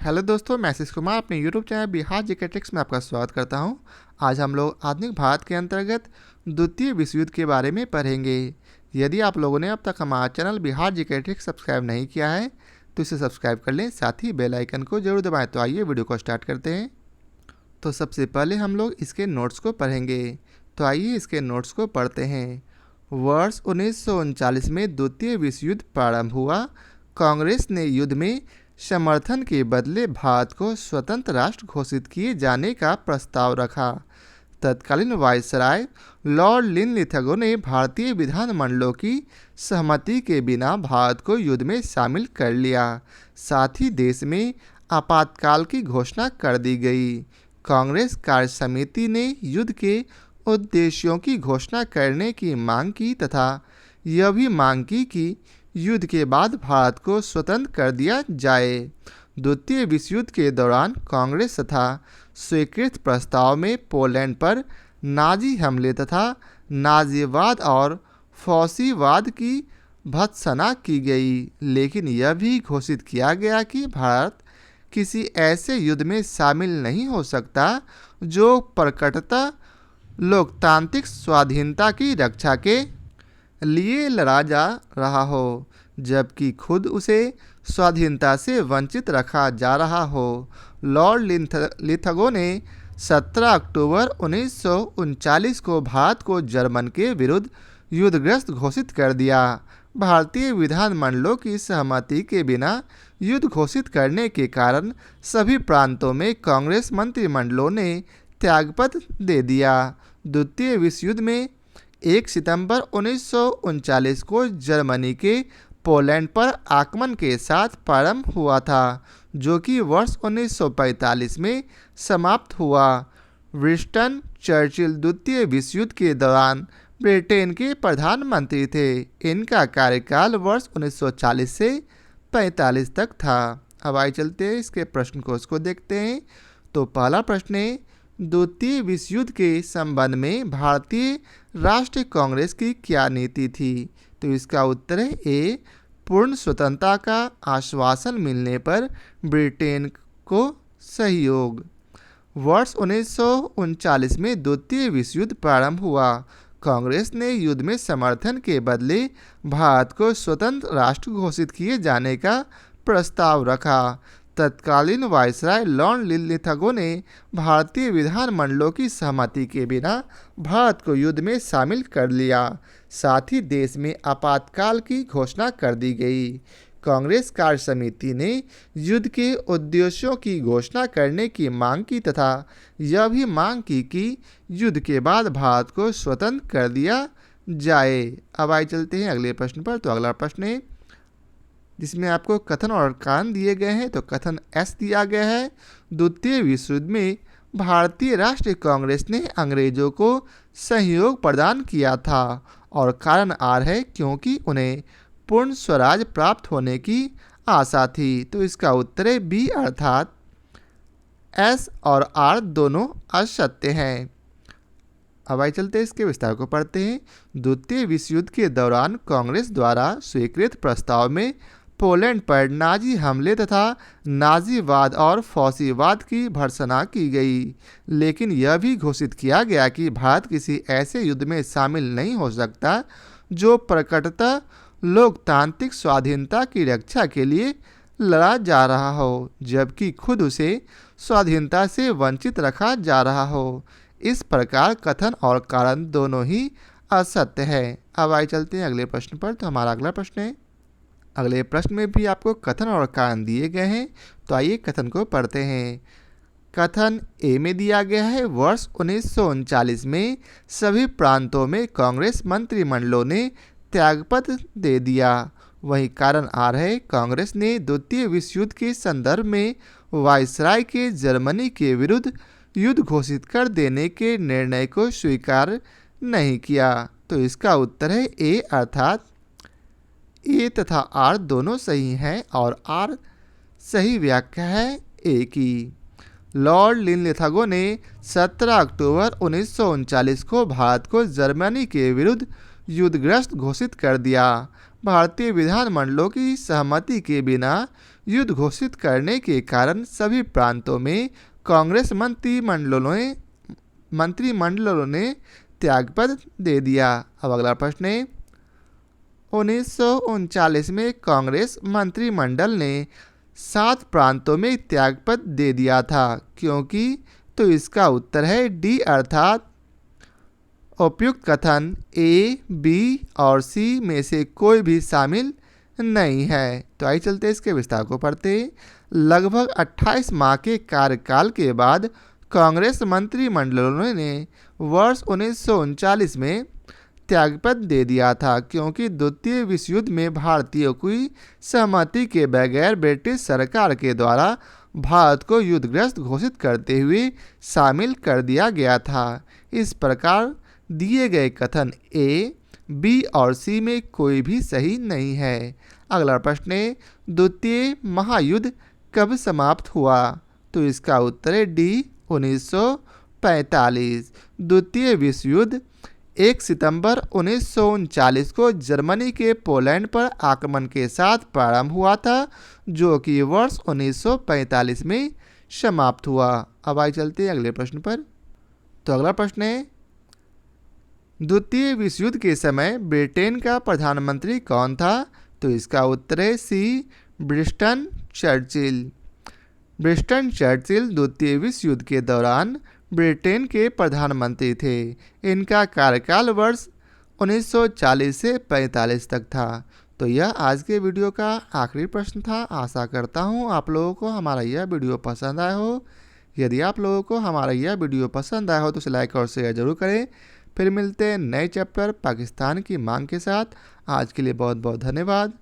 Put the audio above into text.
Hello दोस्तों, मैं आशीष कुमार अपने YouTube channel Bihar GK tricks में आपका स्वागत करता हूं। आज हम लोग आधुनिक भारत के अंतर्गत द्वितीय विश्व युद्ध के बारे में पढ़ेंगे। यदि आप लोगों ने अब तक हमारा channel Bihar GK tricks subscribe नहीं किया है तो इसे सब्सक्राइब कर लें, साथ ही बेल आइकन को जरूर दबाएं। तो आइए वीडियो को स्टार्ट करते हैं। तो सबसे पहले हम लोग इसके नोट्स को पढ़ेंगे। तो आइए इसके नोट्स को पढ़ते हैं। वर्ष 1939 में द्वितीय विश्व युद्ध प्रारंभ हुआ। कांग्रेस ने युद्ध में समर्थन के बदले भारत को स्वतंत्र राष्ट्र घोषित किए जाने का प्रस्ताव रखा। तत्कालीन वायसराय लॉर्ड लिनलिथगो ने भारतीय विधानमंडलों की सहमति के बिना भारत को युद्ध में शामिल कर लिया। साथ ही देश में आपातकाल की घोषणा कर दी गई। कांग्रेस कार्य समिति ने युद्ध के उद्देश्यों की घोषणा करने की मांग की तथा यह भी मांग की कि युद्ध के बाद भारत को स्वतंत्र कर दिया जाए। द्वितीय विश्व युद्ध के दौरान कांग्रेस तथा स्वीकृत प्रस्ताव में पोलैंड पर नाजी हमले तथा नाजीवाद और फौसीवाद की भर्त्सना की गई, लेकिन यह भी घोषित किया गया कि भारत किसी ऐसे युद्ध में शामिल नहीं हो सकता जो प्रकटतः लोकतांत्रिक स्वाधीनता की रक्षा के लिए लड़ा जा रहा हो, जबकि खुद उसे स्वाधीनता से वंचित रखा जा रहा हो। लॉर्ड लिथगो ने 17 अक्टूबर 1939 को भारत को जर्मन के विरुद्ध युद्धग्रस्त घोषित कर दिया। भारतीय विधानमंडलों की सहमति के बिना युद्ध घोषित करने के कारण सभी प्रांतों में कांग्रेस मंत्रिमंडलों ने त्यागपत्र दे दिया। द्वितीय विश्व युद्ध में 1 सितंबर 1939 को जर्मनी के पोलैंड पर आक्रमण के साथ प्रारंभ हुआ था, जो कि वर्ष 1945 में समाप्त हुआ। विंस्टन चर्चिल द्वितीय विश्व युद्ध के दौरान ब्रिटेन के प्रधानमंत्री थे। इनका कार्यकाल वर्ष 1940 से 45 तक था। अब आइए चलते हैं इसके प्रश्न को उसको देखते हैं। तो पहला प्रश्न है, द्वितीय विश्व युद्ध के संबंध में भारतीय राष्ट्रीय कांग्रेस की क्या नीति थी? तो इसका उत्तर है ए, पूर्ण स्वतंत्रता का आश्वासन मिलने पर ब्रिटेन को सहयोग। वर्ष 1939 में द्वितीय विश्व युद्ध प्रारंभ हुआ। कांग्रेस ने युद्ध में समर्थन के बदले भारत को स्वतंत्र राष्ट्र घोषित किए जाने का प्रस्ताव रखा। तत्कालीन वायसराय लॉर्ड लिनलिथगो ने भारतीय विधानमंडलों की सहमति के बिना भारत को युद्ध में शामिल कर लिया। साथ ही देश में आपातकाल की घोषणा कर दी गई। कांग्रेस कार्य समिति ने युद्ध के उद्देश्यों की घोषणा करने की मांग की तथा यह भी मांग की कि युद्ध के बाद भारत को स्वतंत्र कर दिया जाए। अब आइए चलते हैं अगले प्रश्न पर। तो अगला प्रश्न है जिसमें आपको कथन और कारण दिए गए हैं। तो कथन एस दिया गया है, द्वितीय विश्व युद्ध में भारतीय राष्ट्रीय कांग्रेस ने अंग्रेजों को सहयोग प्रदान किया था, और कारण आर है क्योंकि उन्हें पूर्ण स्वराज प्राप्त होने की आशा थी। तो इसका उत्तर है बी, अर्थात एस और आर दोनों असत्य हैं। अब आइए चलते हैं इसके विस्तार को पढ़ते हैं। द्वितीय विश्व युद्ध के दौरान कांग्रेस द्वारा स्वीकृत प्रस्ताव में पोलैंड पर नाजी हमले तथा नाजीवाद और फौसीवाद की भर्त्सना की गई, लेकिन यह भी घोषित किया गया कि भारत किसी ऐसे युद्ध में शामिल नहीं हो सकता जो प्रकटतः लोकतांत्रिक स्वाधीनता की रक्षा के लिए लड़ा जा रहा हो, जबकि खुद उसे स्वाधीनता से वंचित रखा जा रहा हो। इस प्रकार कथन और कारण दोनों ही असत्य है। अब आइए चलते हैं अगले प्रश्न पर। तो हमारा अगला प्रश्न है, अगले प्रश्न में भी आपको कथन और कारण दिए गए हैं। तो आइए कथन को पढ़ते हैं। कथन ए में दिया गया है, वर्ष 1939 में सभी प्रांतों में कांग्रेस मंत्रिमंडलों ने त्यागपत्र दे दिया। वही कारण आर है, कांग्रेस ने द्वितीय विश्व युद्ध के संदर्भ में वायसराय के जर्मनी के विरुद्ध युद्ध घोषित कर देने के निर्णय को स्वीकार नहीं किया। तो इसका उत्तर है ए, अर्थात ए तथा आर दोनों सही हैं और आर सही व्याख्या है ए की। लॉर्ड लिनलिथगो ने 17 अक्टूबर 1939 को भारत को जर्मनी के विरुद्ध युद्धग्रस्त घोषित कर दिया। भारतीय विधानमंडलों की सहमति के बिना युद्ध घोषित करने के कारण सभी प्रांतों में कांग्रेस मंत्रिमंडलों ने त्यागपत्र दे दिया। अब अगला प्रश्न है, 1939 में कांग्रेस मंत्रिमंडल ने 7 प्रांतों में त्यागपत्र दे दिया था, क्योंकि? तो इसका उत्तर है डी, अर्थात उपयुक्त कथन ए, बी और सी में से कोई भी शामिल नहीं है। तो आइए चलते इसके विस्तार को पढ़ते। लगभग 28 माह के कार्यकाल के बाद कांग्रेस मंत्रिमंडलों ने वर्ष 1939 में त्यागपत्र दे दिया था, क्योंकि द्वितीय विश्व युद्ध में भारतीयों की सहमति के बगैर ब्रिटिश सरकार के द्वारा भारत को युद्धग्रस्त घोषित करते हुए शामिल कर दिया गया था। इस प्रकार दिए गए कथन ए, बी और सी में कोई भी सही नहीं है। अगला प्रश्न है, द्वितीय महायुद्ध कब समाप्त हुआ? तो इसका उत्तर है डी, 1945। द्वितीय विश्व युद्ध 1 सितंबर 1939 को जर्मनी के पोलैंड पर आक्रमण के साथ प्रारंभ हुआ था, जो कि वर्ष 1945 में समाप्त हुआ। अब आइए चलते हैं अगले प्रश्न पर। तो अगला प्रश्न है, द्वितीय विश्व युद्ध के समय ब्रिटेन का प्रधानमंत्री कौन था? तो इसका उत्तर है सी, विंस्टन चर्चिल। विंस्टन चर्चिल द्वितीय विश्व युद्ध के दौरान ब्रिटेन के प्रधानमंत्री थे। इनका कार्यकाल वर्ष 1940 से 45 तक था। तो यह आज के वीडियो का आखिरी प्रश्न था। आशा करता हूँ आप लोगों को हमारा यह वीडियो पसंद आया हो। यदि आप लोगों को हमारा यह वीडियो पसंद आया हो तो इसे लाइक और शेयर जरूर करें। फिर मिलते हैं नए चैप्टर पाकिस्तान की मांग के साथ। आज के लिए बहुत बहुत धन्यवाद।